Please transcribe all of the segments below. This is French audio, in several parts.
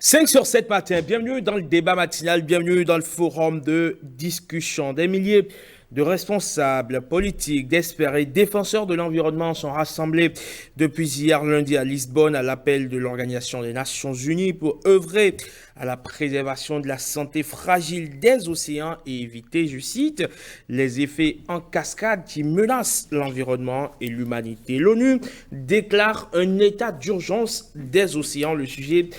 5 sur 7 matin, bienvenue dans le débat matinal, bienvenue dans le forum de discussion. Des milliers de responsables politiques, d'experts et défenseurs de l'environnement sont rassemblés depuis hier lundi à Lisbonne à l'appel de l'Organisation des Nations Unies pour œuvrer à la préservation de la santé fragile des océans et éviter, je cite, les effets en cascade qui menacent l'environnement et l'humanité. L'ONU déclare un état d'urgence des océans. Le sujet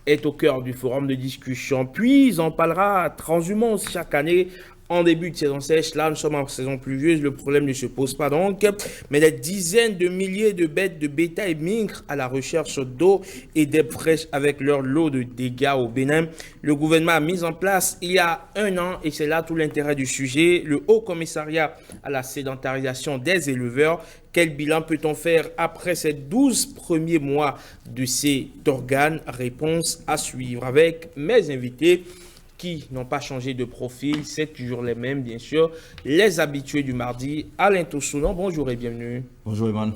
est au cœur du forum de discussion. Puis, on parlera transhumance chaque année. En début de saison sèche, là, nous sommes en saison pluvieuse, le problème ne se pose pas donc. Mais des dizaines de milliers de bêtes de bétail migrent à la recherche d'eau et d'herbes fraîches avec leur lot de dégâts au Bénin. Le gouvernement a mis en place il y a un an, et c'est là tout l'intérêt du sujet, le Haut Commissariat à la sédentarisation des éleveurs. Quel bilan peut-on faire après ces 12 premiers mois de cet organe? Réponse à suivre avec mes invités qui n'ont pas changé de profil, c'est toujours les mêmes, bien sûr. Les habitués du mardi, Alain Tossounon, bonjour et bienvenue. Bonjour Eman.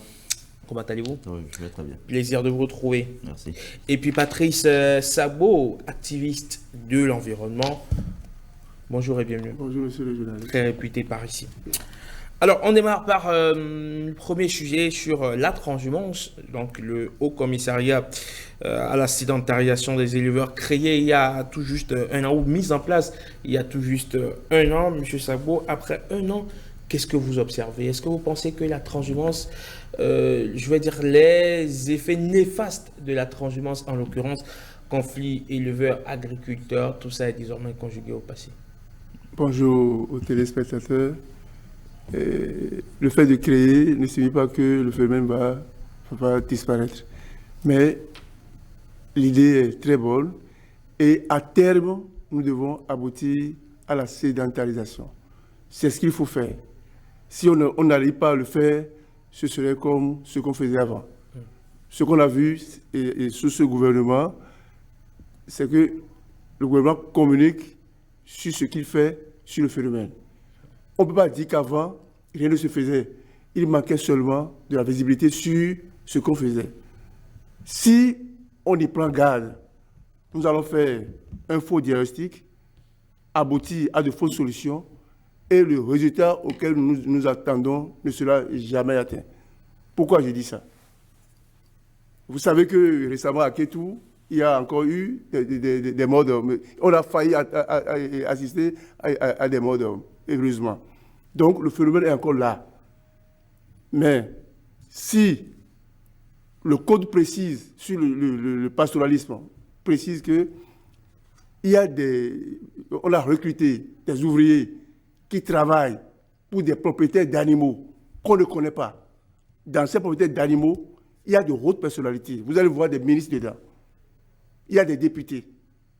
Comment allez-vous? Oui, je vais très bien. Plaisir de vous retrouver. Merci. Et puis Patrice Sabot, activiste de l'environnement. Bonjour et bienvenue. Bonjour monsieur le journaliste. Très réputé par ici. Alors, on démarre par le premier sujet sur la transhumance, donc le Haut Commissariat à la sédentarisation des éleveurs créé il y a tout juste un an, ou mis en place il y a tout juste un an. Monsieur Sabot, après un an, qu'est-ce que vous observez? Est-ce que vous pensez que la transhumance, je vais dire les effets néfastes de la transhumance, en l'occurrence, conflit éleveurs-agriculteurs, tout ça est désormais conjugué au passé? Bonjour aux téléspectateurs. Le fait de créer ne signifie pas que le phénomène va disparaître. Mais l'idée est très bonne et à terme, nous devons aboutir à la sédentarisation. C'est ce qu'il faut faire. Si on n'arrive pas à le faire, ce serait comme ce qu'on faisait avant. Ce qu'on a vu et sous ce gouvernement, c'est que le gouvernement communique sur ce qu'il fait sur le phénomène. On ne peut pas dire qu'avant, rien ne se faisait. Il manquait seulement de la visibilité sur ce qu'on faisait. Si on y prend garde, nous allons faire un faux diagnostic, aboutir à de fausses solutions, et le résultat auquel nous attendons ne sera jamais atteint. Pourquoi je dis ça? Vous savez que récemment à Kétou, il y a encore eu des morts d'hommes. On a failli assister à des morts d'hommes. Heureusement. Donc, le phénomène est encore là. Mais si le code précise sur le pastoralisme, précise que on a recruté des ouvriers qui travaillent pour des propriétaires d'animaux qu'on ne connaît pas. Dans ces propriétaires d'animaux, il y a de hautes personnalités. Vous allez voir des ministres dedans. Il y a des députés.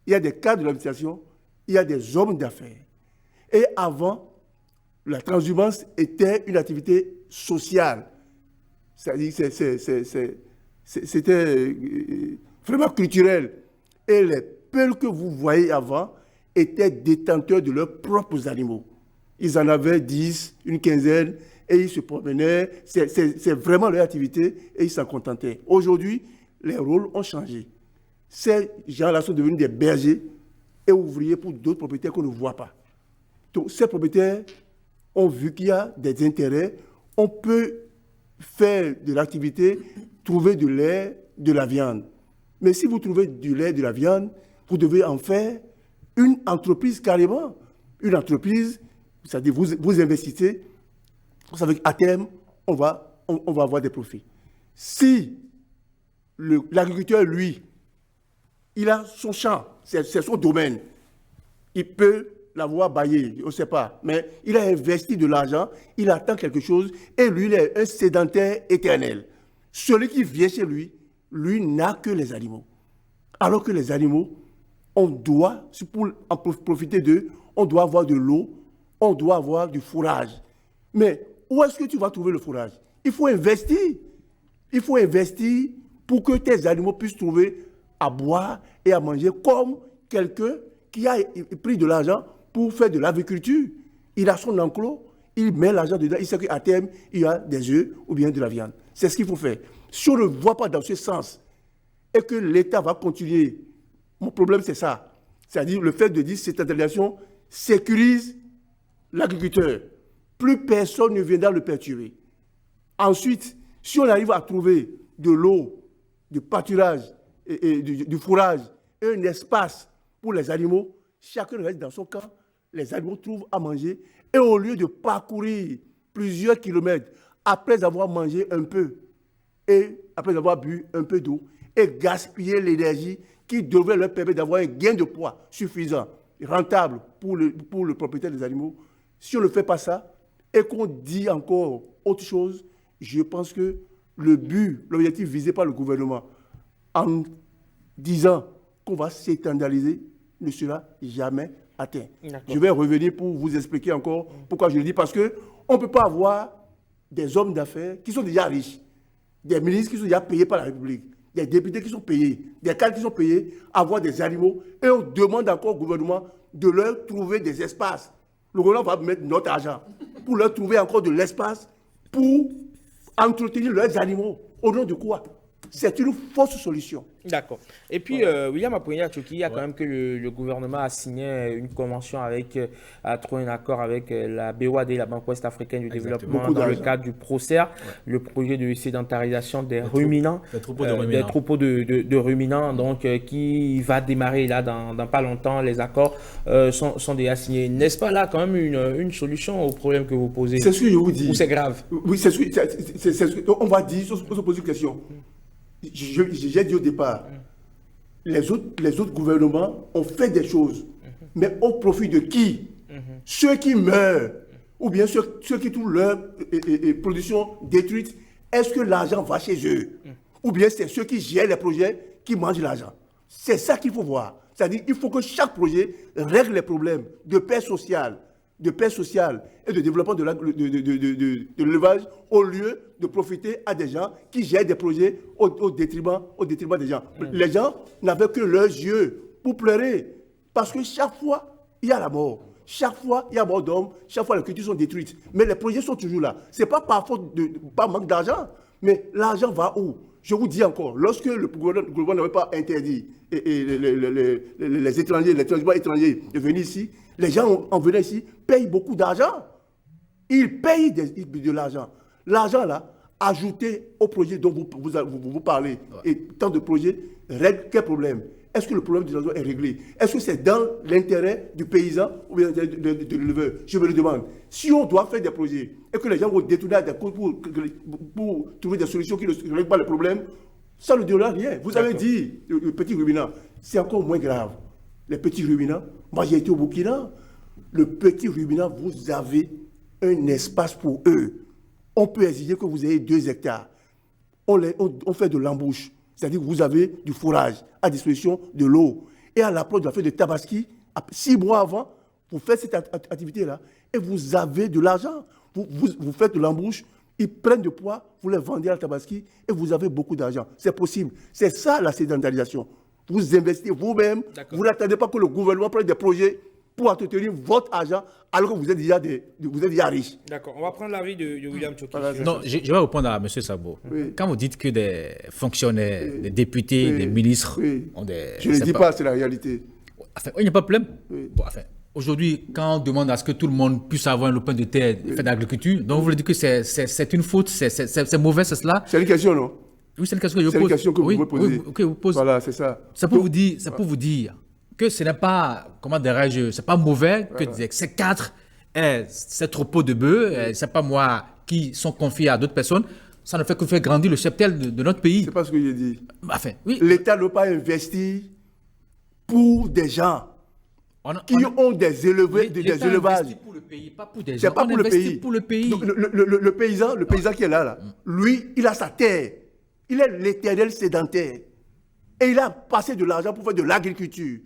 Il y a des cadres de l'administration. Il y a des hommes d'affaires. Et avant, la transhumance était une activité sociale. C'est-à-dire c'était vraiment culturel. Et les peuples que vous voyez avant étaient détenteurs de leurs propres animaux. Ils en avaient 10, une quinzaine, et ils se promenaient. C'est vraiment leur activité, et ils s'en contentaient. Aujourd'hui, les rôles ont changé. Ces gens-là sont devenus des bergers et ouvriers pour d'autres propriétaires qu'on ne voit pas. Donc, ces propriétaires ont vu qu'il y a des intérêts. On peut faire de l'activité, trouver du lait, de la viande. Mais si vous trouvez du lait, de la viande, vous devez en faire une entreprise carrément. Une entreprise, c'est-à-dire vous investissez, vous savez qu'à terme, on va avoir des profits. Si l'agriculteur, lui, il a son champ, c'est son domaine, il peut l'avoir baillé, on ne sait pas, mais il a investi de l'argent, il attend quelque chose, et lui, il est un sédentaire éternel. Celui qui vient chez lui, lui n'a que les animaux. Alors que les animaux, on doit, pour en profiter d'eux, on doit avoir de l'eau, on doit avoir du fourrage. Mais où est-ce que tu vas trouver le fourrage? Il faut investir. Il faut investir pour que tes animaux puissent trouver à boire et à manger comme quelqu'un qui a pris de l'argent pour faire de l'agriculture. Il a son enclos, il met l'argent dedans, il sait qu'à terme, il y a des œufs ou bien de la viande. C'est ce qu'il faut faire. Si on ne voit pas dans ce sens et que l'État va continuer Mon problème, c'est ça. C'est-à-dire le fait de dire que cette intégration sécurise l'agriculteur. Plus personne ne viendra le perturber. Ensuite, si on arrive à trouver de l'eau, du pâturage, et du fourrage, et un espace pour les animaux, chacun reste dans son camp, les animaux trouvent à manger, et au lieu de parcourir plusieurs kilomètres après avoir mangé un peu, et après avoir bu un peu d'eau, et gaspiller l'énergie qui devrait leur permettre d'avoir un gain de poids suffisant, rentable pour le propriétaire des animaux, si on ne fait pas ça, et qu'on dit encore autre chose, je pense que le but, l'objectif visé par le gouvernement, en disant qu'on va s'étendaliser, ne sera jamais atteint. Je vais revenir pour vous expliquer encore pourquoi je le dis, parce qu'on ne peut pas avoir des hommes d'affaires qui sont déjà riches, des ministres qui sont déjà payés par la République, des députés qui sont payés, des cadres qui sont payés, avoir des animaux, et on demande encore au gouvernement de leur trouver des espaces. Le gouvernement va mettre notre argent pour leur trouver encore de l'espace pour entretenir leurs animaux. Au nom de quoi? C'est une fausse solution. D'accord. Et puis, William Apoigna-Tchoki, il y a quand même que le gouvernement a signé une convention a trouvé un accord avec la BOAD, la Banque Ouest-Africaine du Développement, dans le cadre du PROCER, le projet de sédentarisation des ruminants, des troupeaux de ruminants, donc qui va démarrer là dans pas longtemps. Les accords sont déjà signés. N'est-ce pas là quand même une solution au problème que vous posez? C'est ce que je vous dis. Ou c'est grave? Oui, c'est ce que on va dire, on se pose une question. J'ai dit au départ, les autres gouvernements ont fait des choses, mais au profit de qui? Ceux qui meurent, ou bien ceux qui trouvent leur production détruite, est-ce que l'argent va chez eux? Ou bien c'est ceux qui gèrent les projets qui mangent l'argent? C'est ça qu'il faut voir. C'est-à-dire qu'il faut que chaque projet règle les problèmes de paix sociale et de développement de l'élevage au lieu de profiter à des gens qui gèrent des projets au détriment des gens. Les gens n'avaient que leurs yeux pour pleurer parce que chaque fois, il y a la mort. Chaque fois, il y a mort d'hommes. Chaque fois, les cultures sont détruites. Mais les projets sont toujours là. Ce n'est pas par faute par manque d'argent, mais l'argent va où? Je vous dis encore, lorsque le gouvernement n'avait pas interdit les étrangers, les transports étrangers de venir ici, les gens en venant ici payent beaucoup d'argent. Ils payent de l'argent. L'argent là, ajouté au projet dont vous parlez, et tant de projets, règle quel problème? Est-ce que le problème de l'argent est réglé? Est-ce que c'est dans l'intérêt du paysan ou bien de l'éleveur? Je me le demande. Si on doit faire des projets et que les gens vont détourner des coûts pour trouver des solutions qui ne règlent pas le problème, ça ne donnera rien. Vous avez dit, le petit ruminant, c'est encore moins grave. Les petits ruminants, moi j'ai été au Burkina, le petit ruminant, vous avez un espace pour eux. On peut exiger que vous ayez 2 hectares. On fait de l'embouche. C'est-à-dire que vous avez du fourrage à disposition, de l'eau. Et à l'approche de la fête de Tabaski, 6 mois avant, vous faites cette activité-là et vous avez de l'argent. Vous faites de l'embouche, ils prennent du poids, vous les vendez à Tabaski et vous avez beaucoup d'argent. C'est possible. C'est ça la sédentarisation. Vous investissez vous-même, vous n'attendez pas que le gouvernement prenne des projets pour entretenir votre argent alors que vous êtes déjà riche. D'accord. On va prendre l'avis de William Tchoki. Voilà, non, je vais répondre à M. Sabo. Oui. Quand vous dites que des fonctionnaires, des députés, des ministres ont des... Je ne dis pas, c'est la réalité. Enfin, il n'y a pas de problème. Bon, enfin, aujourd'hui, quand on demande à ce que tout le monde puisse avoir un lopin de terre fait d'agriculture, donc vous voulez dire que c'est une faute, c'est mauvais, c'est cela? C'est une question, non? Oui, c'est une question que je pose. C'est une question que vous me posez. Oui, vous posez. Voilà, c'est ça. C'est pour vous dire que ce n'est pas, comment dirais-je, c'est pas mauvais que ces 4 ces troupeaux de bœufs, c'est pas moi qui sont confiés à d'autres personnes, ça ne fait que faire grandir le cheptel de notre pays. C'est pas ce que j'ai dit. Enfin, oui. L'État ne peut pas investir pour des gens qui ont des élevages. Investit pour le pays, pas pour des gens. C'est pas pour le pays. Pour le pays. Donc, le paysan qui est là, lui, il a sa terre. Il est l'éternel sédentaire. Et il a passé de l'argent pour faire de l'agriculture.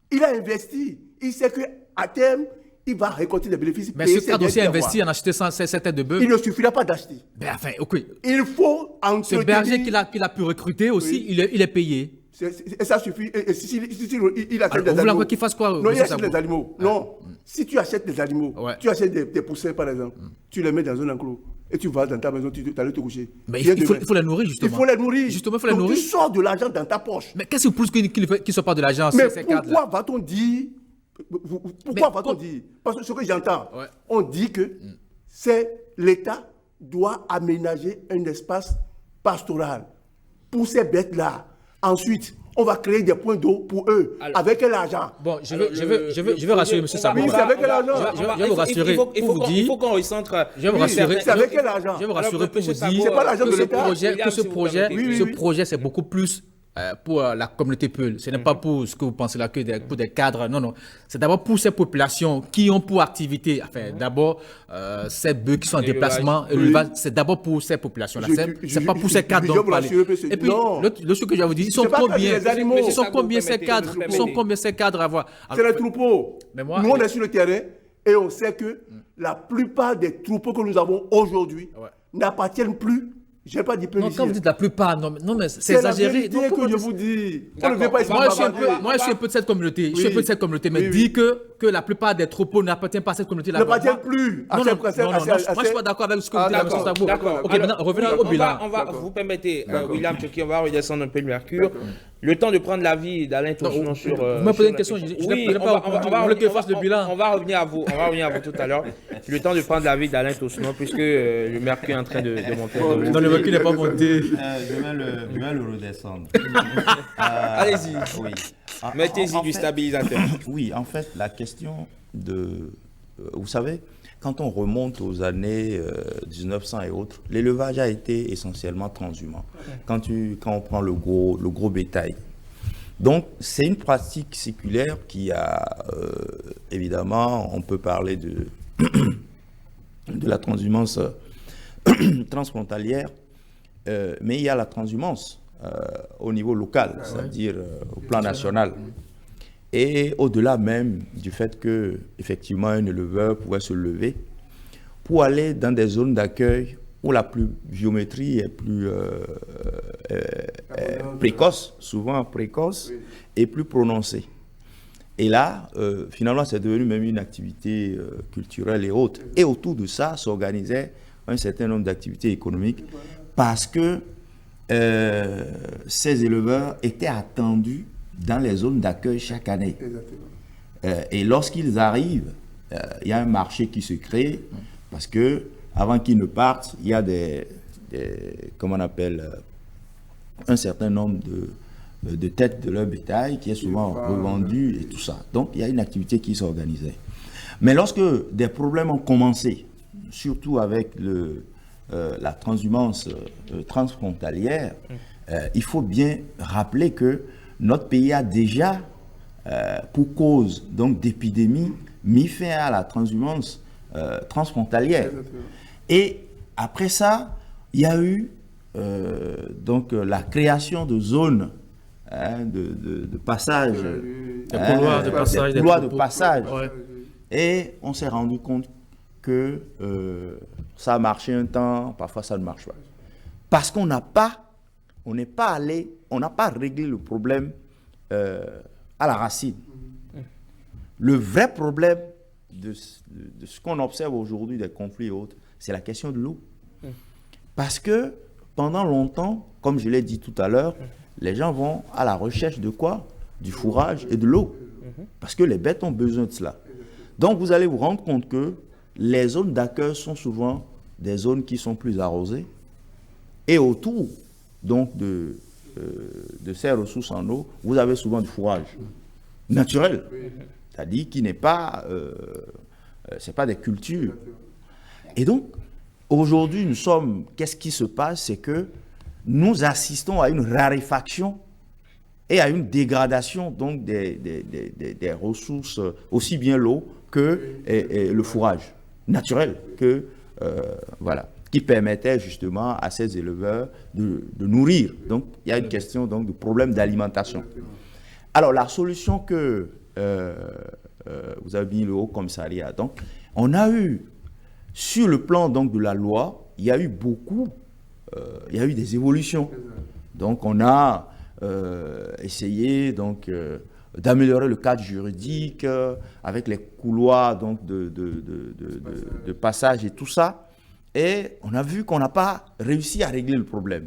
Il a investi. Il sait qu'à terme, il va récolter des bénéfices. Mais ce cadre aussi a investi en achetant cette tête de bœuf. Il ne suffira pas d'acheter. Ben enfin, ok. Il faut entretenir. Ce berger qu'il a pu recruter aussi, il est payé. Et ça suffit. Et si il achète des animaux. Vous voulez qu'il fasse quoi? Non, il achète des animaux. Non. Si tu achètes des animaux, tu achètes des poussins par exemple, tu les mets dans un enclos. et tu vas dans ta maison, tu allais te coucher. Mais Viens il faut demain. les nourrir, justement. Il faut les nourrir. Justement, il faut les Donc, nourrir. tu sors de l'argent dans ta poche. Mais qu'est-ce que vous pousse qu'il ne soit pas de l'argent, Mais ces cadres-là? pourquoi va-t-on dire... Pourquoi va-t-on dire? Parce que ce que j'entends, Ouais. on dit que c'est l'État doit aménager un espace pastoral pour ces bêtes-là. Ensuite, on va créer des points d'eau pour eux. Alors, avec quel argent? Bon, je veux rassurer M. Sabo. Oui, c'est avec quel argent? Je vais vous rassurer pour vous dire. Il faut qu'on recentre. Je vais vous rassurer. C'est avec quel argent? Je vais vous rassurer pour vous Monsieur dire Sabo, c'est pas l'argent que de ce l'État. projet, Oui, ce projet, c'est beaucoup plus pour la communauté Peul. Ce n'est pas pour ce que vous pensez là, pour des cadres. Non, non. C'est d'abord pour ces populations qui ont pour activité, enfin, d'abord, ces bœufs qui sont en déplacement. Oui. C'est d'abord pour ces populations-là. Je- C'est pas pour ces cadres je dont vous vous parlez. rassure, monsieur. Et puis, Non. le truc que je vais vous dire, ils sont C'est pas combien? les animaux. Ils sont Vous combien ces permettez, cadres? vous Ils sont permettez. combien ces cadres à voir? C'est les troupeaux. Mais moi- nous, on est sur le terrain et on sait que la plupart des troupeaux que nous avons aujourd'hui Ouais. n'appartiennent plus. Je n'ai pas dit peu Non, ici. quand vous dites la plupart, non, mais c'est C'est la exagéré. vérité Non, que comment je dire- vous dis. On ne D'accord. veut pas essayer Moi, de je suis un bavarder. peu de cette communauté. Je suis Oui. un peu de cette communauté. Mais Oui, dire que la plupart des troupeaux n'appartiennent pas à cette communauté-là. N'appartiennent moi- plus à Non, ces non, principes, non, à non, ces- moi, à je ne ces- suis pas d'accord avec ce que vous Ah, dites, M. d'accord, Sabo. D'accord. Ok, Alors, maintenant, revenons au bilan. On va vous permettez, William Tchoki, on va redescendre un peu le mercure. Le temps de prendre l'avis d'Alain Tourchon sur... vous me posez une question, je n'ai pas voulu que je fasse le bilan. On va revenir à vous tout à l'heure. Le temps de prendre l'avis d'Alain Tourchon, puisque le mercure est en train de monter. Non, le recul n'est pas monté. Je vais le redescendre. Allez-y. Oui. Mettez-y En du fait- stabilisateur. Oui, en fait, la question de... vous savez, quand on remonte aux années 1900 et autres, l'élevage a été essentiellement transhumant. Quand on prend le gros bétail. Donc, c'est une pratique séculaire qui a, évidemment, on peut parler de, de la transhumance transfrontalière, mais il y a la transhumance au niveau local, c'est-à-dire au plan national. Et au-delà même du fait que, effectivement, un éleveur pouvait se lever pour aller dans des zones d'accueil où la pluviométrie est plus précoce, souvent précoce, et plus prononcée. Et là, finalement, c'est devenu même une activité culturelle et autres. Et autour de ça, s'organisait un certain nombre d'activités économiques parce que ces éleveurs étaient attendus dans les zones d'accueil chaque année. Et lorsqu'ils arrivent, il y a un marché qui se crée parce que avant qu'ils ne partent, il y a comment on appelle, un certain nombre de têtes de leur bétail qui est souvent revendu et tout ça. Donc il y a une activité qui s'organisait. Mais lorsque des problèmes ont commencé, surtout avec la transhumance transfrontalière, il faut bien rappeler que notre pays a déjà, pour cause donc d'épidémie, mis fin à la transhumance transfrontalière. Et après ça, il y a eu donc la création de zones de passage, Des couloirs de passage, des couloirs des de troupeaux. passage. Ouais. Et on s'est rendu compte que ça a marché un temps, parfois ça ne marche pas. Parce qu'on n'a pas réglé le problème à la racine. Le vrai problème de ce qu'on observe aujourd'hui des conflits et autres, c'est la question de l'eau. Parce que pendant longtemps, comme je l'ai dit tout à l'heure, les gens vont à la recherche de quoi? Du fourrage et de l'eau. Parce que les bêtes ont besoin de cela. Donc vous allez vous rendre compte que les zones d'accueil sont souvent des zones qui sont plus arrosées. Et autour donc de ces ressources en eau, vous avez souvent du fourrage naturel. C'est-à-dire qui n'est pas, c'est pas des cultures. Et donc, aujourd'hui, qu'est-ce qui se passe? C'est que nous assistons à une raréfaction et à une dégradation donc des ressources, aussi bien l'eau que et le fourrage naturel, voilà, qui permettait justement à ces éleveurs de nourrir. Donc, il y a une question donc, de problème d'alimentation. Alors, la solution que vous avez mis le Haut Commissariat, donc, on a eu, sur le plan donc, de la loi, il y a eu des évolutions. Donc, on a essayé donc, d'améliorer le cadre juridique avec les couloirs donc, de passage et tout ça. Et on a vu qu'on n'a pas réussi à régler le problème.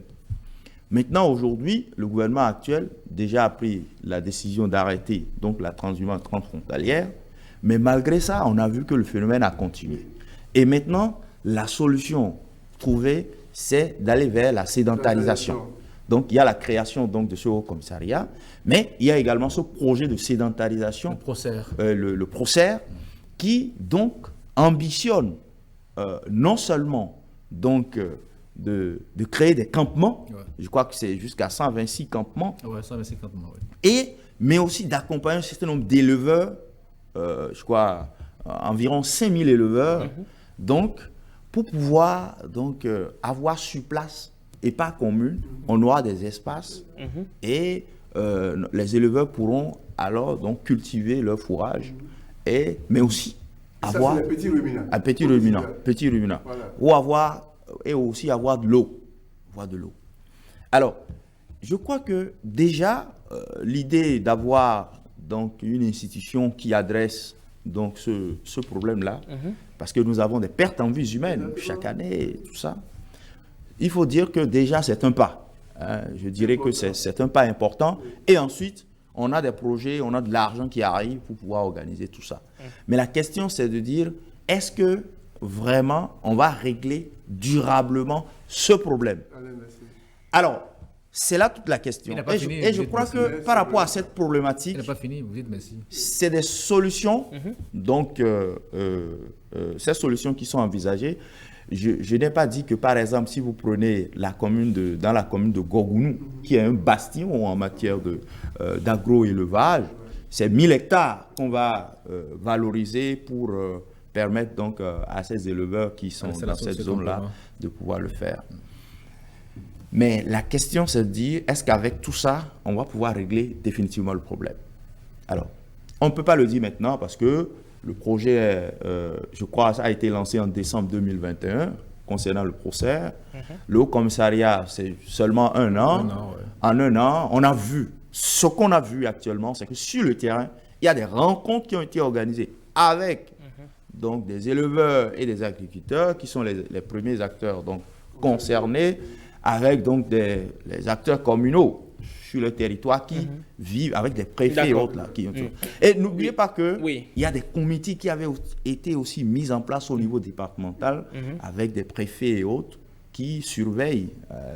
Maintenant, aujourd'hui, le gouvernement actuel déjà a pris la décision d'arrêter donc la transhumance transfrontalière, mais malgré ça, on a vu que le phénomène a continué. Et maintenant, la solution trouvée, c'est d'aller vers la sédentarisation. Donc, il y a la création donc, de ce haut commissariat, mais il y a également ce projet de sédentarisation, le PROCER, qui donc ambitionne non seulement donc, de créer des campements, je crois que c'est jusqu'à 126 campements, mais aussi d'accompagner un certain nombre d'éleveurs, je crois environ 5000 éleveurs, donc pour pouvoir donc, avoir sur place et pas commune, on aura des espaces et les éleveurs pourront alors donc cultiver leur fourrage, mais aussi avoir un petit ruminant, voilà. Ou aussi avoir de l'eau. Alors, je crois que déjà, l'idée d'avoir donc une institution qui adresse donc ce problème-là, parce que nous avons des pertes en vies humaines chaque année, et tout ça, il faut dire que déjà c'est un pas. Je dirais que c'est un pas important. Et ensuite, on a des projets, on a de l'argent qui arrive pour pouvoir organiser tout ça. Mais la question, c'est de dire, est-ce que vraiment on va régler durablement ce problème? Alors, c'est là toute la question. Et je crois que par rapport à cette problématique, c'est des solutions, donc ces solutions qui sont envisagées. Je n'ai pas dit que, par exemple, si vous prenez dans la commune de Gogounou, qui est un bastion en matière d'agro-élevage, c'est 1000 hectares qu'on va valoriser pour permettre donc à ces éleveurs qui sont dans cette zone-là de pouvoir le faire. Mais la question, c'est de dire, est-ce qu'avec tout ça, on va pouvoir régler définitivement le problème? Alors, on ne peut pas le dire maintenant parce que le projet, je crois, ça a été lancé en décembre 2021 concernant le PROCER. Le Haut Commissariat, c'est seulement un an. En un an, on a vu, ce qu'on a vu actuellement, c'est que sur le terrain, il y a des rencontres qui ont été organisées avec donc, des éleveurs et des agriculteurs qui sont les premiers acteurs donc, concernés, avec donc, les acteurs communaux sur le territoire qui vivent avec des préfets et autres. Là, et n'oubliez pas qu'il y a des comités qui avaient été aussi mis en place au niveau départemental avec des préfets et autres qui surveillent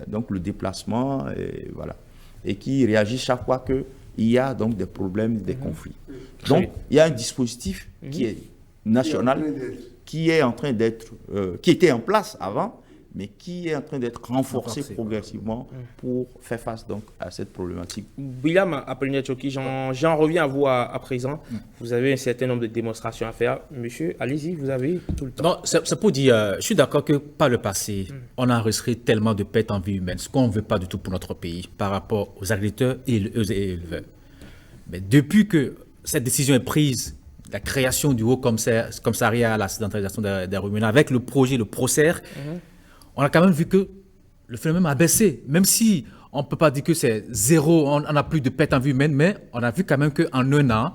donc, le déplacement et qui réagissent chaque fois qu'il y a donc, des problèmes, des conflits. Donc, il y a un dispositif qui est national, qui est en train d'être, qui était en place avant, mais qui est en train d'être renforcé progressivement pour faire face donc à cette problématique. William Apollinaire-Tchoki, j'en reviens à vous à présent. Vous avez un certain nombre de démonstrations à faire. Monsieur, allez-y, vous avez tout le temps. Non, c'est pour dire, je suis d'accord que par le passé, on a enregistré tellement de pertes en vie humaine, ce qu'on ne veut pas du tout pour notre pays, par rapport aux agriculteurs et aux éleveurs. Mais depuis que cette décision est prise, la création du Haut Commissariat à la sédentarisation des ruminants, avec le projet, le PROCER, on a quand même vu que le phénomène a baissé. Même si on ne peut pas dire que c'est zéro, on n'a plus de pertes en vie humaine, mais on a vu quand même qu'en un an,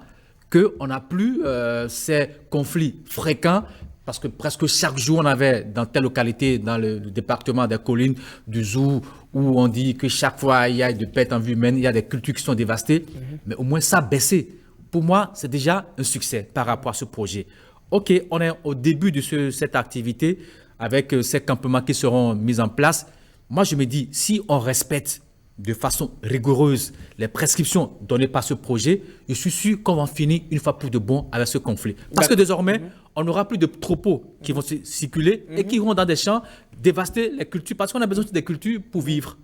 qu'on n'a plus ces conflits fréquents, parce que presque chaque jour, on avait dans telle localité, dans le département des collines du Zou, où on dit que chaque fois, il y a des pertes en vie humaine, il y a des cultures qui sont dévastées, mais au moins ça a baissé. Pour moi, c'est déjà un succès par rapport à ce projet. OK, on est au début de cette activité, avec ces campements qui seront mis en place. Moi, je me dis, si on respecte de façon rigoureuse les prescriptions données par ce projet, je suis sûr qu'on va finir une fois pour de bon avec ce conflit. Parce que désormais, on n'aura plus de troupeaux qui vont circuler et qui vont dans des champs dévaster les cultures, parce qu'on a besoin des cultures pour vivre.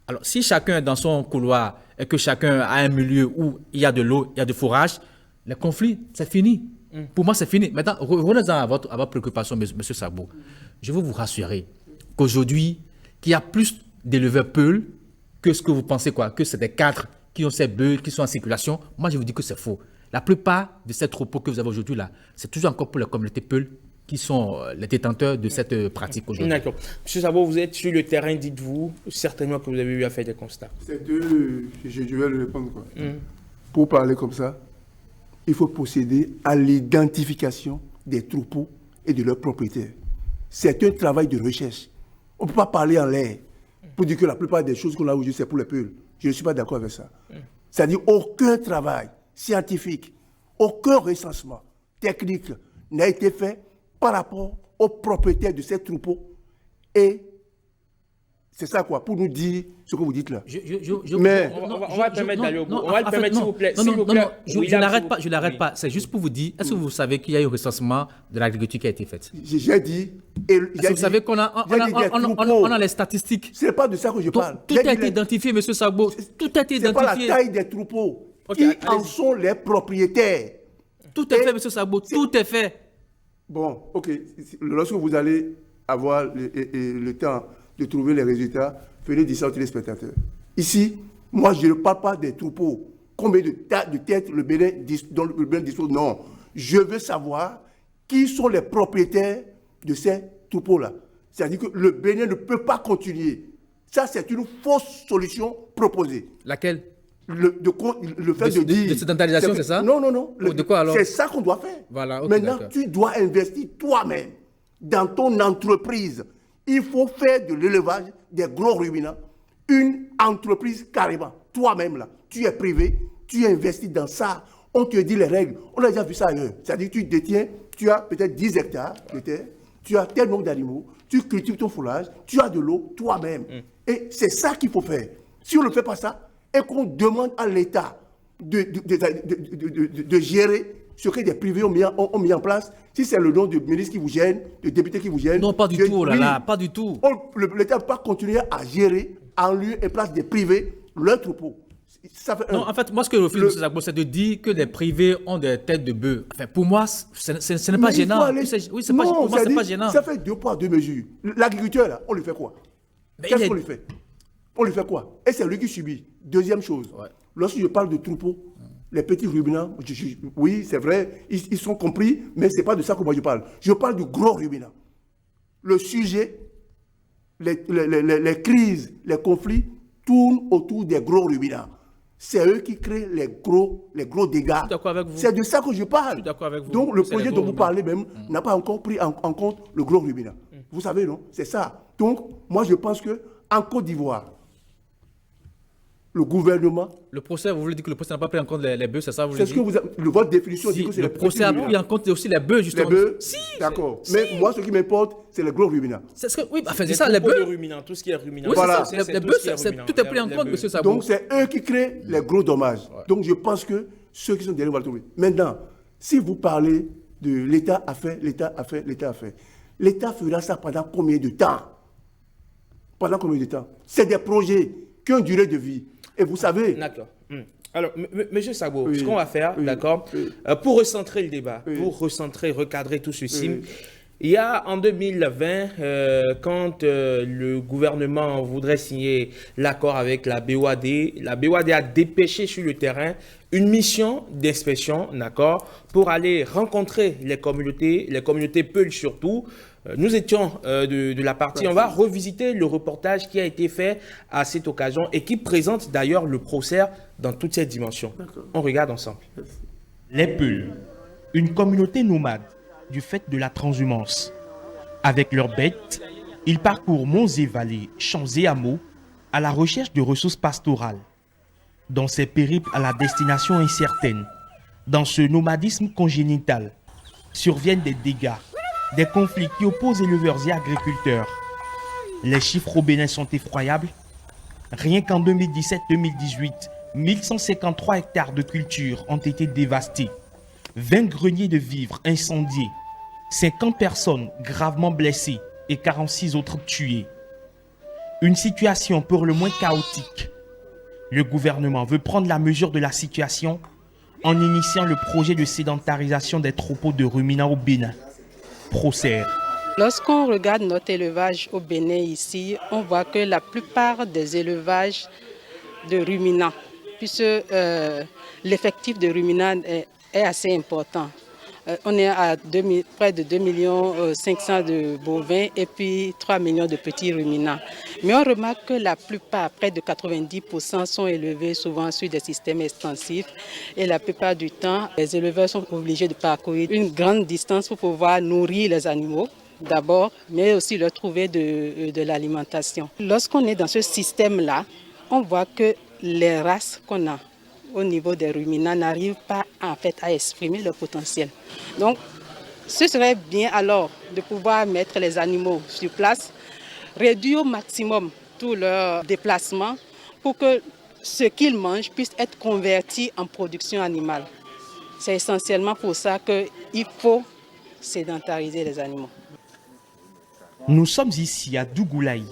Alors, si chacun est dans son couloir et que chacun a un milieu où il y a de l'eau, il y a du fourrage, les conflits, c'est fini. Pour moi, c'est fini. Maintenant, revenez-en à votre préoccupation, M. Sabo. Je veux vous rassurer qu'aujourd'hui, qu'il y a plus d'éleveurs peuls que ce que vous pensez, que c'est des cadres qui ont ces bœufs, qui sont en circulation. Moi, je vous dis que c'est faux. La plupart de ces troupeaux que vous avez aujourd'hui là, c'est toujours encore pour les communautés peuls qui sont les détenteurs de cette pratique aujourd'hui. D'accord. M. Sabo, vous êtes sur le terrain, dites-vous certainement que vous avez eu à faire des constats. C'est je vais le répondre. Pour parler comme ça, il faut procéder à l'identification des troupeaux et de leurs propriétaires. C'est un travail de recherche. On ne peut pas parler en l'air pour dire que la plupart des choses qu'on a aujourd'hui, c'est pour les peuples. Je ne suis pas d'accord avec ça. C'est-à-dire aucun travail scientifique, aucun recensement technique n'a été fait par rapport aux propriétaires de ces troupeaux. Et c'est ça quoi, pour nous dire ce que vous dites là. Mais on va permettre d'aller au bout. On va le permettre, s'il vous plaît. Je n'arrête pas. C'est juste pour vous dire, est-ce que vous savez qu'il y a eu un recensement de l'agriculture qui a été fait? J'ai dit... Vous savez qu'on a les statistiques. Ce n'est pas de ça que je parle. Tout a été identifié, M. Sabo. Tout a été identifié. Ce n'est pas la taille des troupeaux. Qui en sont les propriétaires? Tout est fait, M. Sabo. Tout est fait. Bon, ok. Lorsque vous allez avoir le temps de trouver les résultats, venez dire ça aux téléspectateurs. Ici, moi, je ne parle pas des troupeaux. Combien de têtes le Bénin dispose? Non. Je veux savoir qui sont les propriétaires de ces troupeaux-là. C'est-à-dire que le Bénin ne peut pas continuer. Ça, c'est une fausse solution proposée. Laquelle? Le fait de dire... De sédentarisation, c'est ça? Non, non, non. De quoi alors? C'est ça qu'on doit faire. Voilà, okay, maintenant, tu dois investir toi-même dans ton entreprise. Il faut faire de l'élevage des gros ruminants une entreprise carrément. Toi-même, là, tu es privé, tu investis dans ça. On te dit les règles. On a déjà vu ça ailleurs. C'est-à-dire que tu détiens, tu as peut-être 10 hectares de terre, tu as tel nombre d'animaux, tu cultives ton fourrage, tu as de l'eau toi-même. Et c'est ça qu'il faut faire. Si on ne fait pas ça, et qu'on demande à l'État de gérer ce que des privés ont mis en place, si c'est le nom du ministre qui vous gêne, du député qui vous gêne... Non, pas du tout, là, pas du tout. L'État ne peut pas continuer à gérer en lieu et place des privés leurs troupeaux. Non, en fait, moi, ce que je refuse, c'est de dire que les privés ont des têtes de bœuf. Enfin, pour moi, ce n'est pas gênant. Oui, pour moi, ce n'est pas gênant. Ça fait 2 poids, 2 mesures. L'agriculteur, là, on lui fait quoi? Qu'est-ce qu'on lui fait? On lui fait quoi? Et c'est lui qui subit. Deuxième chose, lorsque je parle de troupeaux, les petits ruminants, oui, c'est vrai, ils sont compris, mais ce n'est pas de ça que moi je parle. Je parle du gros ruminant. Le sujet, les crises, les conflits tournent autour des gros ruminants. C'est eux qui créent les gros dégâts. C'est de ça que je parle. Je suis d'accord avec vous. Donc le projet dont vous parlez même n'a pas encore pris en compte le gros ruminant. Vous savez, non? C'est ça. Donc, moi je pense qu'en Côte d'Ivoire, le gouvernement... Le procès, vous voulez dire que le procès n'a pas pris en compte les bœufs, c'est ça? C'est ce que votre définition dit que c'est le procès a pris en compte aussi les bœufs, justement. Les bœufs, d'accord. Mais moi, ce qui m'importe, c'est les gros ruminants. Oui, c'est ça, les bœufs. Tout ce qui est ruminant. Oui, voilà. Les bœufs, tout est pris en compte, M. Sabo. Donc, c'est eux qui créent les gros dommages. Donc, je pense que ceux qui sont derrière vont le trouver. Maintenant, si vous parlez de l'État a fait, l'État a fait, l'État a fait, l'État fera ça pendant combien de temps? Pendant combien de temps? C'est des projets qui ont une durée de vie. Et vous savez... D'accord. Alors, M. Sabo, ce qu'on va faire, d'accord, pour recentrer le débat, pour recentrer, recadrer tout ceci, il y a en 2020, quand le gouvernement voudrait signer l'accord avec la BOAD a dépêché sur le terrain une mission d'inspection, d'accord, pour aller rencontrer les communautés Peul surtout. Nous étions de la partie, on va revisiter le reportage qui a été fait à cette occasion et qui présente d'ailleurs le procès dans toutes ses dimensions. On regarde ensemble. Les Peuls, une communauté nomade du fait de la transhumance. Avec leurs bêtes, ils parcourent monts et vallées, champs et hameaux à la recherche de ressources pastorales. Dans ces périples à la destination incertaine, dans ce nomadisme congénital, surviennent des dégâts, des conflits qui opposent éleveurs et agriculteurs. Les chiffres au Bénin sont effroyables. Rien qu'en 2017-2018, 1153 hectares de culture ont été dévastés, 20 greniers de vivres incendiés, 50 personnes gravement blessées et 46 autres tuées. Une situation pour le moins chaotique. Le gouvernement veut prendre la mesure de la situation en initiant le projet de sédentarisation des troupeaux de ruminants au Bénin. Procès. Lorsqu'on regarde notre élevage au Bénin ici, on voit que la plupart des élevages de ruminants, puisque l'effectif de ruminants est assez important. On est à près de 2 500 000 de bovins et puis 3 millions de petits ruminants. Mais on remarque que la plupart, près de 90%, sont élevés souvent sur des systèmes extensifs. Et la plupart du temps, les éleveurs sont obligés de parcourir une grande distance pour pouvoir nourrir les animaux. d'abord, mais aussi leur trouver de l'alimentation. Lorsqu'on est dans ce système-là, on voit que les races qu'on a au niveau des ruminants n'arrivent pas en fait à exprimer leur potentiel. Donc, ce serait bien alors de pouvoir mettre les animaux sur place, réduire au maximum tous leurs déplacements pour que ce qu'ils mangent puisse être converti en production animale. C'est essentiellement pour ça qu'il faut sédentariser les animaux. Nous sommes ici à Dougoulaï,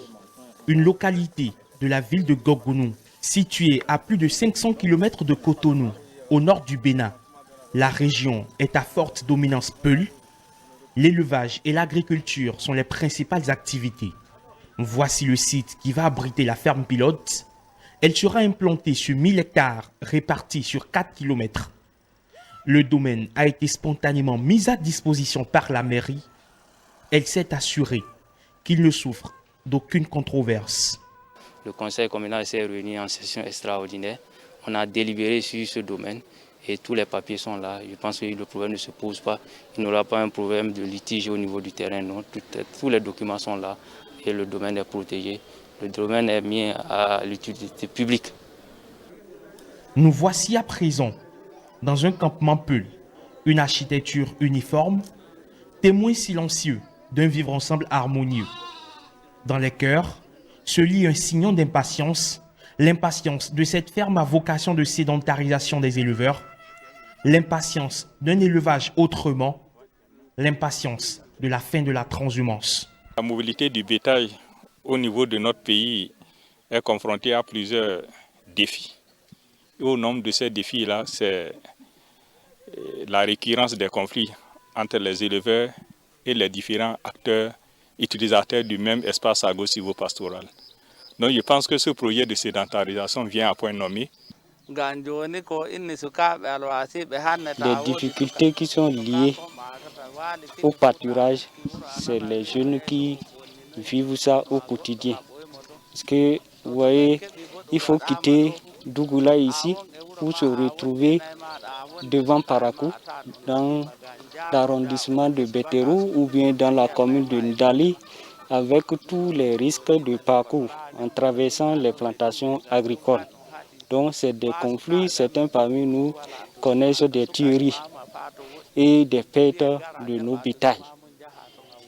une localité de la ville de Gogounou, située à plus de 500 km de Cotonou, au nord du Bénin. La région est à forte dominance Peul. L'élevage et l'agriculture sont les principales activités. Voici le site qui va abriter la ferme pilote. Elle sera implantée sur 1000 hectares répartis sur 4 km. Le domaine a été spontanément mis à disposition par la mairie. Elle s'est assurée qu'il ne souffre d'aucune controverse. Le conseil communal s'est réuni en session extraordinaire. On a délibéré sur ce domaine et tous les papiers sont là. Je pense que le problème ne se pose pas. Il n'y aura pas un problème de litige au niveau du terrain. Non. Tous les documents sont là et le domaine est protégé. Le domaine est mis à l'utilité publique. Nous voici à présent dans un campement Peul, une architecture uniforme, témoin silencieux d'un vivre ensemble harmonieux. Dans les cœurs se lit un signal d'impatience, l'impatience de cette ferme à vocation de sédentarisation des éleveurs, l'impatience d'un élevage autrement, l'impatience de la fin de la transhumance. La mobilité du bétail au niveau de notre pays est confrontée à plusieurs défis. Et au nombre de ces défis-là, c'est la récurrence des conflits entre les éleveurs et les différents acteurs utilisateurs du même espace agro-silvopastoral. Donc je pense que ce projet de sédentarisation vient à point nommé. Les difficultés qui sont liées au pâturage, c'est les jeunes qui vivent ça au quotidien. Parce que, vous voyez, il faut quitter Dougoulaï ici pour se retrouver devant Parakou, dans l'arrondissement de Bétérou ou bien dans la commune de Ndali, avec tous les risques de parcours en traversant les plantations agricoles. Donc c'est des conflits, certains parmi nous connaissent des tueries et des pertes de nos bétails.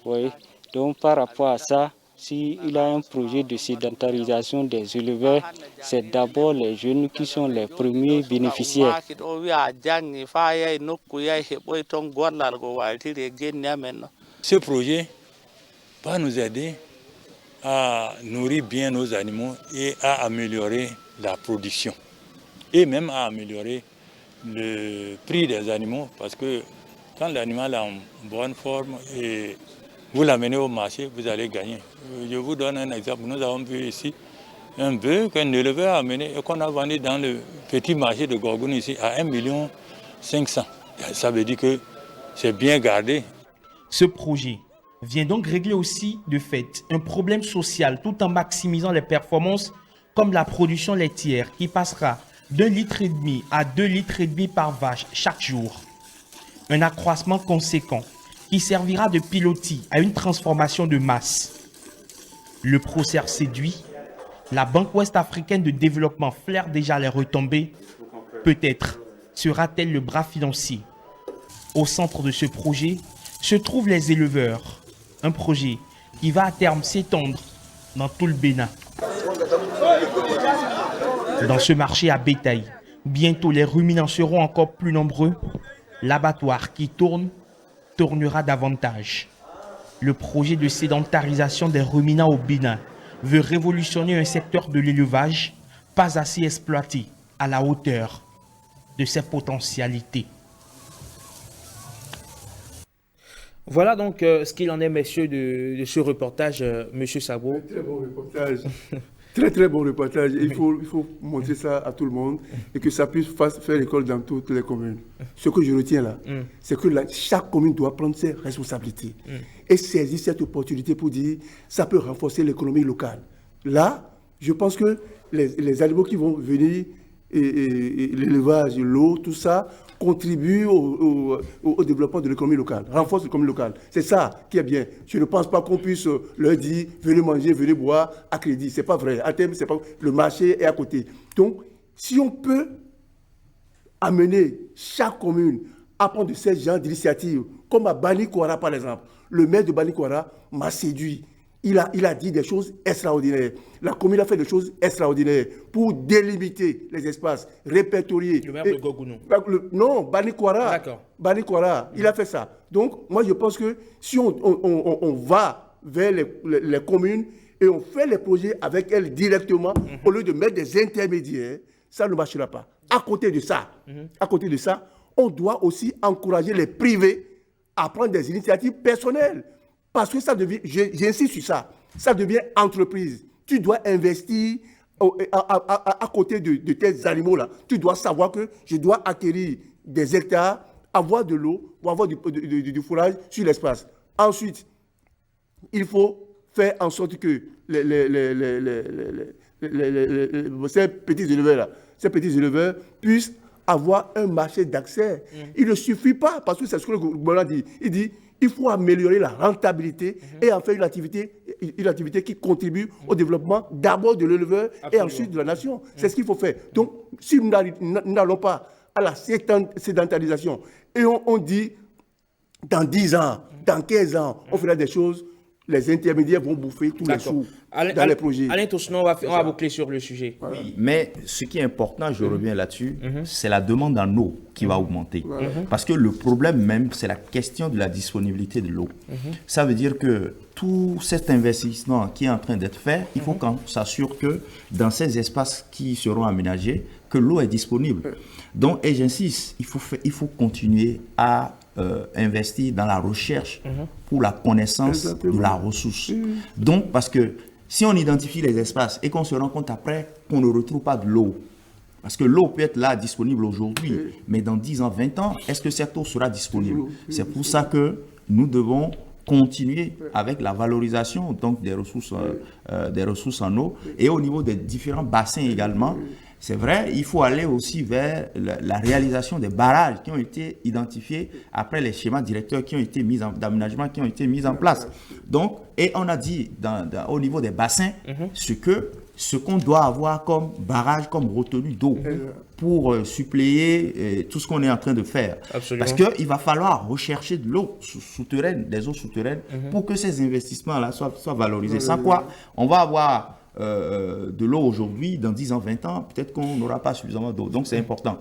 Oui. Donc par rapport à ça, s'il y a un projet de sédentarisation des éleveurs, c'est d'abord les jeunes qui sont les premiers bénéficiaires. Ce projet va nous aider à nourrir bien nos animaux et à améliorer la production. Et même à améliorer le prix des animaux, parce que quand l'animal est en bonne forme et vous l'amenez au marché, vous allez gagner. Je vous donne un exemple. Nous avons vu ici un bœuf qu'un éleveur a amené et qu'on a vendu dans le petit marché de Gorgoune ici à 1 500 000. Ça veut dire que c'est bien gardé. Ce projet vient donc régler aussi, de fait, un problème social tout en maximisant les performances comme la production laitière qui passera d'1,5 litre à 2,5 litres par vache chaque jour. Un accroissement conséquent qui servira de pilotis à une transformation de masse. Le procès séduit, la Banque ouest-africaine de développement flaire déjà les retombées. Peut-être sera-t-elle le bras financier. Au centre de ce projet se trouvent les éleveurs, un projet qui va à terme s'étendre dans tout le Bénin. Dans ce marché à bétail, bientôt les ruminants seront encore plus nombreux. L'abattoir qui tournera davantage. Le projet de sédentarisation des ruminants au Bénin veut révolutionner un secteur de l'élevage pas assez exploité à la hauteur de ses potentialités. Voilà donc ce qu'il en est, messieurs, de ce reportage, monsieur Sabo. Très bon reportage. Très bon reportage. Il faut montrer ça à tout le monde et que ça puisse faire école dans toutes les communes. Ce que je retiens là, c'est que chaque commune doit prendre ses responsabilités et saisir cette opportunité pour dire ça peut renforcer l'économie locale. Là, je pense que les animaux qui vont venir et l'élevage, l'eau, tout ça contribue au développement de l'économie locale, renforce l'économie locale. C'est ça qui est bien. Je ne pense pas qu'on puisse leur dire venez manger, venez boire à crédit. C'est pas vrai. À terme, c'est pas le marché est à côté. Donc, si on peut amener chaque commune à prendre de ces genres d'initiatives, comme à Banikouara par exemple, le maire de Banikouara m'a séduit. Il a dit des choses extraordinaires. La commune a fait des choses extraordinaires pour délimiter les espaces, répertorier. Le maire de Gogounou. Non, Banikouara. D'accord. Banikouara, il a fait ça. Donc, moi, je pense que si on va vers les communes et on fait les projets avec elles directement, au lieu de mettre des intermédiaires, ça ne marchera pas. À côté de ça, on doit aussi encourager les privés à prendre des initiatives personnelles. Parce que ça devient, j'insiste sur ça, ça devient entreprise. Tu dois investir à côté de tes animaux-là. Tu dois savoir que je dois acquérir des hectares, avoir de l'eau, ou avoir du fourrage sur l'espace. Ensuite, il faut faire en sorte que ces petits éleveurs puissent avoir un marché d'accès. Il ne suffit pas, parce que c'est ce que le gouvernement dit. Il dit il faut améliorer la rentabilité et en faire une activité qui contribue au développement d'abord de l'éleveur et ensuite de la nation. C'est ce qu'il faut faire. Donc, si nous n'allons pas à la sédentarisation et on dit dans 10 ans, dans 15 ans, on fera des choses, les intermédiaires vont bouffer tous les sous dans les projets. Alain Toussaint, on va boucler sur le sujet. Oui, mais ce qui est important, je reviens là-dessus, c'est la demande en eau qui va augmenter. Parce que le problème même, c'est la question de la disponibilité de l'eau. Ça veut dire que tout cet investissement qui est en train d'être fait, il faut qu'on s'assure que dans ces espaces qui seront aménagés, que l'eau est disponible. Donc, et j'insiste, il faut continuer à investir dans la recherche pour la connaissance de la ressource. Donc, parce que si on identifie les espaces et qu'on se rend compte après qu'on ne retrouve pas de l'eau, parce que l'eau peut être là disponible aujourd'hui, mais dans 10 ans, 20 ans, est-ce que cette eau sera disponible? C'est pour ça que nous devons continuer avec la valorisation donc, des ressources en eau et au niveau des différents bassins également. C'est vrai, il faut aller aussi vers la réalisation des barrages qui ont été identifiés après les schémas directeurs d'aménagement qui ont été mis en place. Donc, et on a dit au niveau des bassins ce qu'on doit avoir comme barrage, comme retenue d'eau pour suppléer tout ce qu'on est en train de faire. Absolument. Parce qu'il va falloir rechercher de l'eau souterraine, des eaux souterraines pour que ces investissements-là soient valorisés. Sans quoi, on va avoir de l'eau aujourd'hui, dans 10 ans, 20 ans, peut-être qu'on n'aura pas suffisamment d'eau. Donc, c'est important.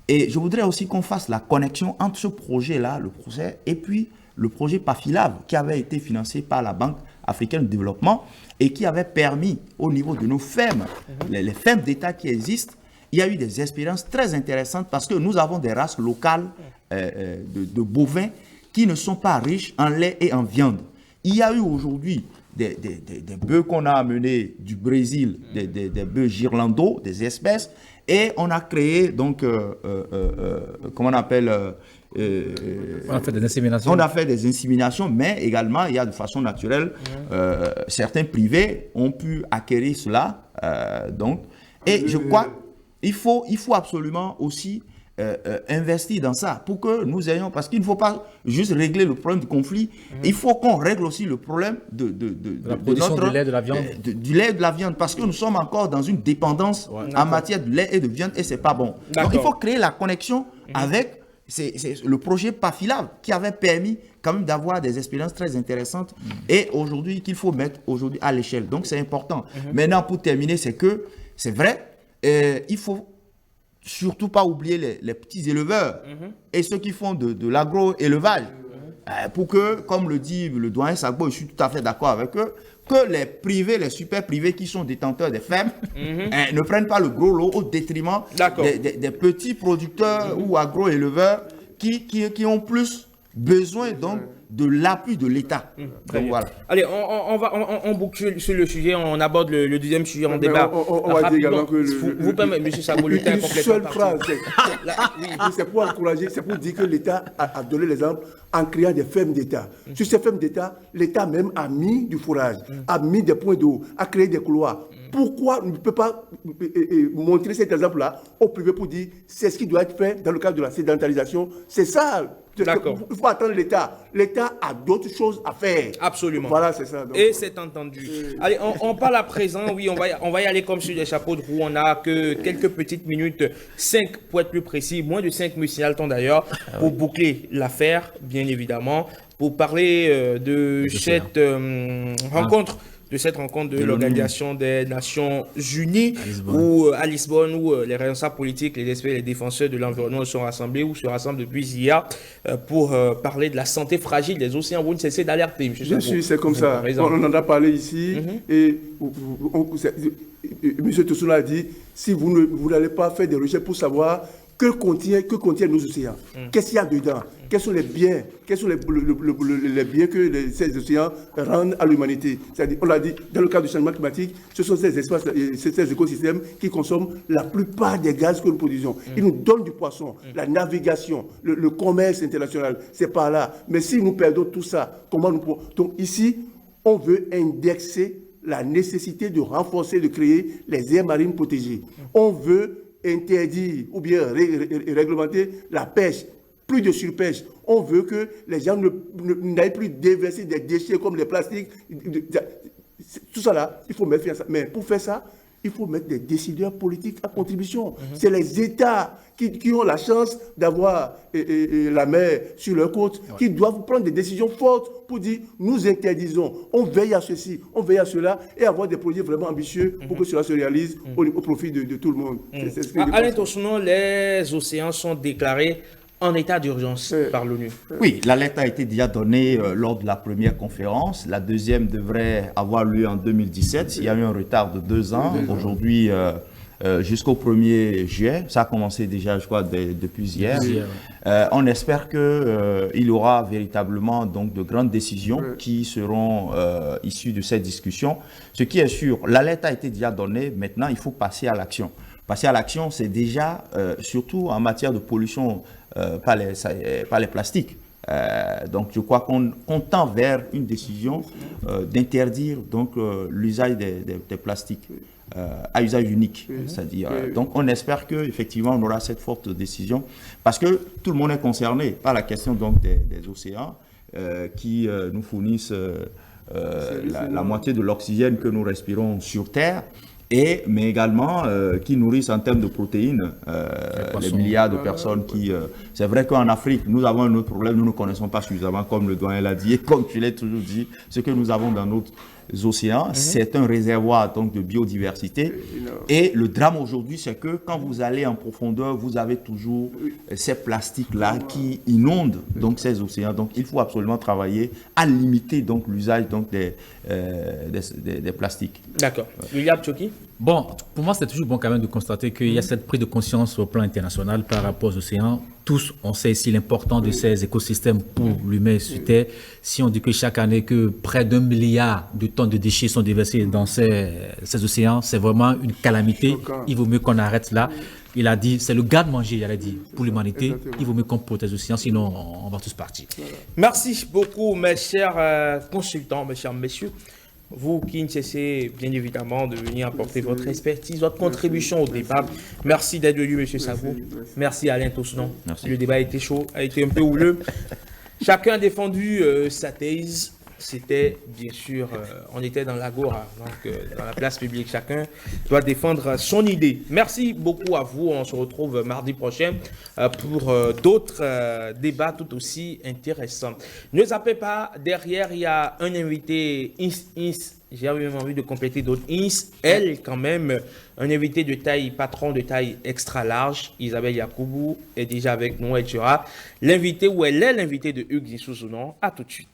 Et je voudrais aussi qu'on fasse la connexion entre ce projet-là, le projet, et puis le projet PAFILAV, qui avait été financé par la Banque africaine de développement et qui avait permis, au niveau de nos fermes, les fermes d'État qui existent, il y a eu des expériences très intéressantes parce que nous avons des races locales de bovins qui ne sont pas riches en lait et en viande. Il y a eu aujourd'hui des bœufs qu'on a amenés du Brésil, des bœufs girlandos, des espèces, et on a créé donc, comment on appelle on a fait des inséminations. On a fait des inséminations, mais également, il y a de façon naturelle, certains privés ont pu acquérir cela. Donc, et je crois qu'il faut absolument aussi investir dans ça pour que nous ayons, parce qu'il ne faut pas juste régler le problème du conflit, il faut qu'on règle aussi le problème de la production du lait et de la viande. Du lait et de la viande, parce que nous sommes encore dans une dépendance en matière de lait et de viande et c'est pas bon. Donc il faut créer la connexion avec le projet PAFILAV qui avait permis quand même d'avoir des expériences très intéressantes et aujourd'hui qu'il faut mettre aujourd'hui à l'échelle. Donc c'est important. Maintenant pour terminer, c'est que c'est vrai, il faut surtout pas oublier les petits éleveurs et ceux qui font de l'agro-élevage. Pour que, comme le dit le doyen Sagbo, je suis tout à fait d'accord avec eux, que les privés, les super privés qui sont détenteurs des fermes ne prennent pas le gros lot au détriment des petits producteurs ou agro-éleveurs qui ont plus besoin donc de l'appui de l'État. Donc voilà. Allez, on boucle sur le sujet, on aborde le deuxième sujet en débat. On va dire également que vous permettez, M. Sagbo, le temps est complètement seule phrase, c'est pour encourager, c'est pour dire que l'État a donné l'exemple en créant des fermes d'État. Sur ces fermes d'État, l'État même a mis du fourrage, a mis des points d'eau, a créé des couloirs. Pourquoi on ne peut pas montrer cet exemple-là au privé pour dire c'est ce qui doit être fait dans le cadre de la sédentarisation? C'est ça. D'accord. Il faut attendre l'État. L'État a d'autres choses à faire. Absolument. Voilà, c'est ça. Donc, et c'est entendu. Allez, on parle à présent, oui, on va y aller comme sur des chapeaux de roue. On n'a que quelques petites minutes, 5 pour être plus précis, moins de 5 minutes, signale-t-on d'ailleurs, pour boucler l'affaire, bien évidemment, pour parler de cette rencontre. De cette rencontre de l'Organisation des Nations Unies à Lisbonne, où les responsables politiques, les experts, les défenseurs de l'environnement se rassemblent depuis hier pour parler de la santé fragile des océans. Vous ne cessez d'alerter, monsieur bien sûr, c'est comme ça. On en a parlé ici et M. Toussoula a dit, si vous n'allez pas faire des recherches pour savoir que contiennent nos océans, qu'est-ce qu'il y a dedans, quels sont les biens, quels sont les biens que ces océans rendent à l'humanité. C'est-à-dire, on l'a dit, dans le cadre du changement climatique, ce sont ces espaces, ces écosystèmes qui consomment la plupart des gaz que nous produisons. Ils nous donnent du poisson, la navigation, le commerce international, c'est par là. Mais si nous perdons tout ça, comment nous pouvons... Donc ici, on veut indexer la nécessité de renforcer, de créer les aires marines protégées. On veut interdire ou bien réglementer la pêche, plus de surpêche. On veut que les gens n'aillent plus déverser des déchets comme les plastiques. Tout ça là, il faut mettre fin à ça. Mais pour faire ça, il faut mettre des décideurs politiques à contribution. C'est les États qui ont la chance d'avoir la mer sur leur côte, qui doivent prendre des décisions fortes pour dire nous interdisons, on veille à ceci, on veille à cela, et avoir des projets vraiment ambitieux pour que cela se réalise au profit de tout le monde. Alain Toussouna, les océans sont déclarés en état d'urgence par l'ONU. Oui, l'alerte a été déjà donnée lors de la première conférence. La deuxième devrait avoir lieu en 2017. Il y a eu un retard de 2 ans. Aujourd'hui, jusqu'au 1er juillet, ça a commencé déjà, je crois, depuis hier. On espère qu'il y aura véritablement donc, de grandes décisions qui seront issues de cette discussion. Ce qui est sûr, l'alerte a été déjà donnée. Maintenant, il faut passer à l'action. Passer à l'action, c'est déjà, surtout en matière de pollution par les plastiques. Donc, je crois qu'on tend vers une décision d'interdire donc l'usage des plastiques à usage unique. C'est-à-dire, donc, on espère qu'effectivement, on aura cette forte décision parce que tout le monde est concerné par la question donc, des océans qui nous fournissent la moitié de l'oxygène que nous respirons sur Terre. Mais également qui nourrissent en termes de protéines les milliards de personnes qui... c'est vrai qu'en Afrique, nous avons un autre problème, nous ne connaissons pas suffisamment, comme le doyen l'a dit, et comme je l'ai toujours dit, ce que nous avons dans notre océans, c'est un réservoir donc, de biodiversité. Et le drame aujourd'hui, c'est que quand vous allez en profondeur, vous avez toujours ces plastiques-là qui inondent donc, ces océans. Donc il faut absolument travailler à limiter donc, l'usage donc, des plastiques. D'accord. William Tchoki? Bon, pour moi, c'est toujours bon quand même de constater qu'il y a cette prise de conscience au plan international par rapport aux océans. Tous, on sait ici l'importance de ces écosystèmes pour l'humain sur Terre. Si on dit que chaque année, que près d'1 milliard de tonnes de déchets sont déversés dans ces océans, c'est vraiment une calamité. Il vaut mieux qu'on arrête là. Il a dit, c'est le garde-manger, il a dit, pour l'humanité. Il vaut mieux qu'on protège l'océan, sinon on va tous partir. Merci beaucoup, mes chers consultants, mes chers messieurs. Vous qui ne cessez bien évidemment de venir apporter votre expertise, votre contribution au débat. Merci d'être venu, M. Savou. Merci Alain Toussouna. Le débat a été chaud, a été un peu houleux. Chacun a défendu sa thèse. C'était bien sûr, on était dans l'agora, donc dans la place publique. Chacun doit défendre son idée. Merci beaucoup à vous. On se retrouve mardi prochain pour d'autres débats tout aussi intéressants. Ne zappez pas, derrière il y a un invité, j'ai même envie de compléter d'autres. Elle, quand même, un invité de taille, patron de taille extra large, Isabelle Yacoubou, est déjà avec nous. Elle sera l'invité ou elle est l'invité de Hugues Dissous. À tout de suite.